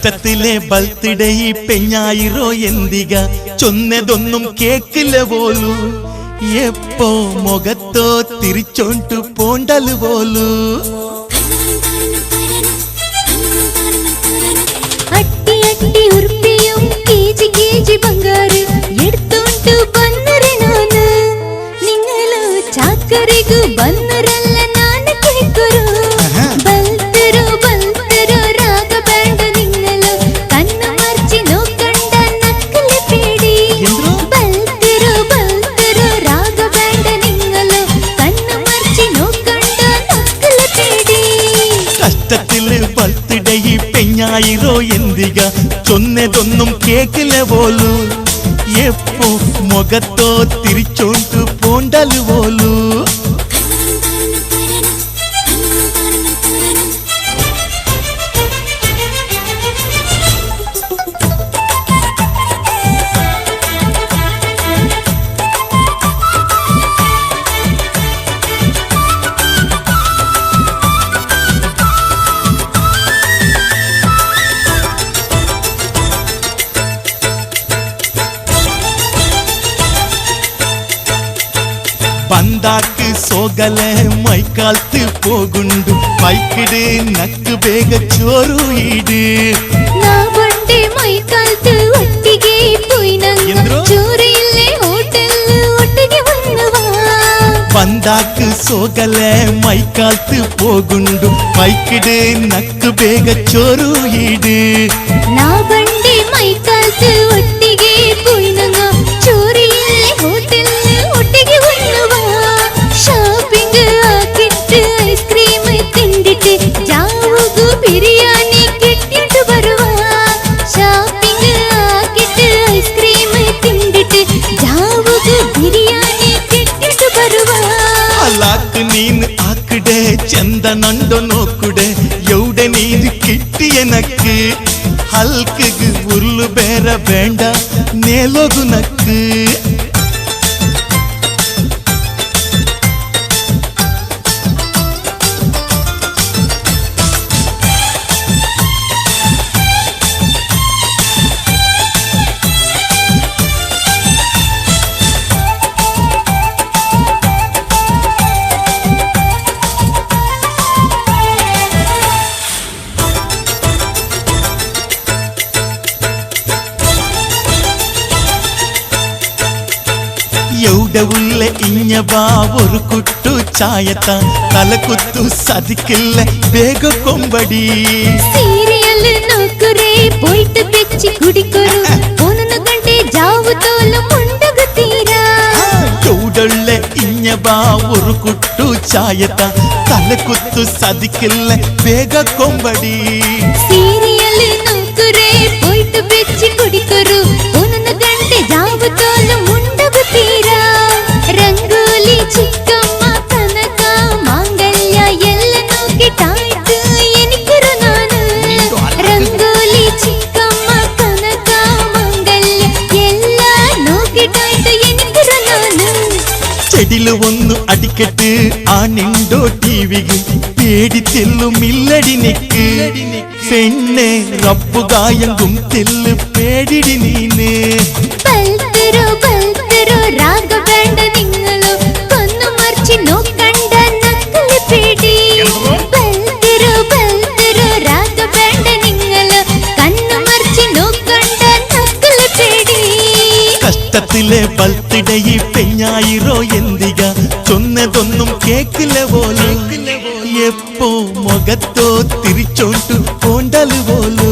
കഷ്ടത്തിലെ birthday പെഞ്ഞായിരോ എന്തിക ചൊന്നതൊന്നും കേക്കില്ല പോലു എപ്പോ മുഖത്തോ തിരിച്ചോണ്ടു പോണ്ടല് പോലു അട്ടി അട്ടി ഉറുപ്പിയും കേജി കേജി ബംഗാറ് എടുത്തോണ്ടു ബന്നരനാണ് നിങ്ങളോ ചാക്കറിഗു ബന്നരല്ല നാന് കേക്കರು ബൽത്തರೋ ബൽത്തರೋ ರಾಗ ಬ್ಯಾಂಡ್ ನಿಂಗಲೋ ಕಣ್ಣು ಮರ್ಚಿ ನೋಕಂಡ ನಕ್ಕಲ ಪೇಡಿ ಬಲ್ತರೋ ಬಲ್ತರೋ ರಾಗ ಬ್ಯಾಂಡ್ ನಿಂಗಲೋ ಕಣ್ಣು ಮರ್ಚಿ ನೋಕಂಡ ನಕ್ಕಲ ಪೇಡಿ കഷ്ടത്തില് ബർത്ത്ഡേ പെഞ്ഞായിരോ എന്തിക ചൊന്നതൊന്നും കേക്കില്ല പോലു എപ്പോ മുഖത്തോ തിരിച്ചോണ്ടു പോണ്ടല് പോലു ಬಂದಾಕ ಸೋಗಲೆ ಮೈಕಾಲ್ತು ಪೋಗುಂಡು ಬೈಕಿಡು ನಕ್ಕು ಬೇಗ ಚೋರು ಇಡು ನಾ ಬಂಡೆ ಮೈಕಾಲ್ತು ಒಟ್ಟಿಗೆ ಪೋಯಿನಂಗ ಚೋರು ಇಲ್ಲೇ ಹೋಟೆಲ್ ಒಟ್ಟಿಗೆ ಬನ್ನವಾ ಬಂದಾಕ ಸೋಗಲೆ ಮೈಕಾಲ್ತು ಪೋಗುಂಡು ಬೈಕಿಡು ನಕ್ಕು ಬೇಗ ಚೋರು ಇಡು ನಾ ಬಂಡೆ ಮೈಕಾಲ್ತು ಒಟ್ಟಿಗೆ ಪೋಯಿನಂಗ ಚೋರು ಇಲ್ಲೇ ಹೋಟೆಲ್ ಒಟ್ಟಿಗೆ ಬನ್ನವಾ ಶಾಪಿಂಗ್ ಆಕಿಟ್ಟು ಐಸ್ ಕ್ರೀಮ್ ತಿಂದಿಟ್ಟು ಜಾವುಗು ಬಿರಿಯಾನಿ ಕೆಟ್ಟಿಟ್ಟು ಬರುವ ಶಾಪಿಂಗ್ ಆಕಿಟ್ಟು ಐಸ್ ಕ್ರೀಮ್ ತಿಂದಿಟ್ಟು ಜಾವುಗು ಬಿರಿಯಾನಿ ಕೆಟ್ಟಿಟ್ಟು ಬರುವ ಅಲಾಕ್ ನೀನ್ ಆಕಡೆ ಚಂದ ನಂಡೋ ನೋಕುಡೆ ಎವ್ಡೆ ನೀನು ಕಿಟ್ಟಿಯ ನಕ್ಕು ಹಲ್ಕಗು ಉರ್ಲು ಬೇರ ಬೇಂಡ ನೇಲೋಗು ನಕ್ಕು എവിടെ ഇഞ്ഞബാ ഒരു കുട്ടു ചായത്ത തലകുത്തു സതിക്കില്ല വേഗ കൊമ്പടി സീരിയൽ നോക്കുരേ പോയിട്ട് തെച്ചി കുടിക്കൊരു 11 ಗಂಟೆ ಜಾವು ತೋಲು ಮುಂಡಗುತ್ತೀರಾ എവിടെ ഇഞ്ഞബാ ഒരു കുട്ടു ചായത്ത തലകുത്തു സതിക്കില്ല വേഗ കൊമ്പടി സീരിയൽ നോക്കുരേ പോയിട്ട് തെച്ചി കുടിക്കൊരു 11 ಗಂಟೆ ಜಾವು ತೋಲು ಮುಂಡಗುತ್ತೀರಾ ರಂಗೋಲಿ ಚಿಕ್ಕಮ್ಮ ಕನಕ ಮಾಂಗಲ್ಯ ಎಲ್ಲ ನೋಕಿಟಾಯ್ತು ಎನಿಕರು ನಾನು ರಂಗೋಲಿ ಚಿಕ್ಕಮ್ಮ ಕನಕ ಮಾಂಗಲ್ಯ ಎಲ್ಲ ನೋಕಿಟಾಯ್ತು ಎನಿಕರು ನಾನು ചെടില് ഒന്ന് അടിക്കട്ട് ആ നിണ്ടോ ടിവിക്ക് പേടി തെല്ലും ഇല്ലടി നിക്ക് പെണ്ണെ റബ്ബുകായങ്കും തെല്ല് പേടിടി നീന് ബൽത്തരോ ബൽത്തരോ രാഗ ಬ್ಯಾಂಡ್ നിങ്ങളോ കൊന്നു മർച്ചി നോക്കണ്ട നക്കല പേടി ബൽത്തരോ ബൽത്തരോ രാഗ ಬ್ಯಾಂಡ್ നിങ്ങളോ കണ്ണു മർച്ചി നോക്കണ്ട നക്കല പേടി കഷ്ടത്തിലെ ബർത്ത്ഡേ പെഞ്ഞായിരോ എന്തിക ചൊന്നതൊന്നും കേക്കില്ല പോലും എപ്പോ മുഖത്തോ തിരിച്ചോണ്ടു പോണ്ടല് പോലും